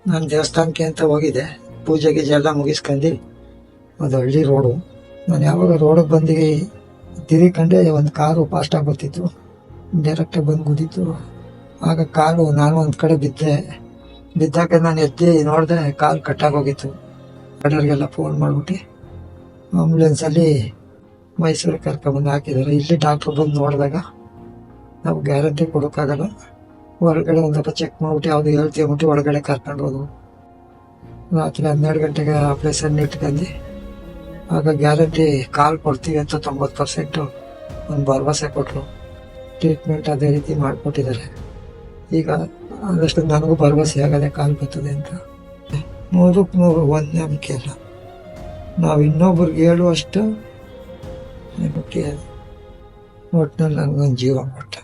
ನಾನು ದೇವಸ್ಥಾನಕ್ಕೆ ಅಂತ ಹೋಗಿದ್ದೆ, ಪೂಜೆ ಗೀಜೆ ಎಲ್ಲ ಮುಗಿಸ್ಕೊಂಡು. ಅದು ಹಳ್ಳಿ ರೋಡು. ನಾನು ಯಾವಾಗ ರೋಡಿಗೆ ಬಂದು ತಿರುಗಿಕೊಂಡೆ, ಒಂದು ಕಾರು ಫಾಸ್ಟಾಗಿ ಬರ್ತಿತ್ತು, ಡೈರೆಕ್ಟಾಗಿ ಬಂದು ಗುದ್ದಿತ್ತು. ಆಗ ಕಾರು, ನಾನು ಒಂದು ಕಡೆ ಬಿದ್ದಾಗ ನಾನು ಎದ್ದು ನೋಡಿದೆ, ಕಾಲು ಕಟ್ಟಾಗೋಗಿತ್ತು. ಗಾಡಿಯವ್ರಿಗೆಲ್ಲ ಫೋನ್ ಮಾಡಿಬಿಟ್ಟು ಆಂಬುಲೆನ್ಸಲ್ಲಿ ಮೈಸೂರಿಗೆ ಕರ್ಕೊಂಬಂದು ಹಾಕಿದ್ದಾರೆ. ಇಲ್ಲಿ ಡಾಕ್ಟ್ರು ಬಂದು ನೋಡಿದಾಗ ನಾವು ಗ್ಯಾರಂಟಿ ಕೊಡೋಕ್ಕಾಗಲ್ಲ, ಹೊರಗಡೆ ಒಂದು ಸ್ವಲ್ಪ ಚೆಕ್ ಮಾಡಿಬಿಟ್ಟು ಯಾವುದು ಹೇಳ್ತೀವಿ ಅಂದ್ಬಿಟ್ಟು ಒಳಗಡೆ ಕರ್ಕೊಂಡು ಹೋದ್ವು. ರಾತ್ರಿ 12 ಗಂಟೆಗೆ ಆಪ್ರೇಷನ್ ಇಟ್ಕೊಂಡು, ಆಗ ಗ್ಯಾರಂಟಿ ಕಾಲ್ ಕೊಡ್ತೀವಿ ಅಂತ 90% ಒಂದು ಭರವಸೆ ಕೊಟ್ಟರು. ಟ್ರೀಟ್ಮೆಂಟ್ ಅದೇ ರೀತಿ ಮಾಡಿಕೊಟ್ಟಿದ್ದಾರೆ. ಈಗ ಆದಷ್ಟು ನನಗೂ ಭರವಸೆ ಆಗದೆ ಕಾಲ್ ಬರ್ತದೆ ಅಂತ. 100% ಒಂದು ನಂಬಿಕೆ ಅಲ್ಲ, ನಾವು ಇನ್ನೊಬ್ರಿಗೆ ಹೇಳುವಷ್ಟು ನಂಬಿಕೆ. ಒಟ್ಟಿನಲ್ಲಿ ನನಗೊಂದು ಜೀವ ಕೊಟ್ಟ.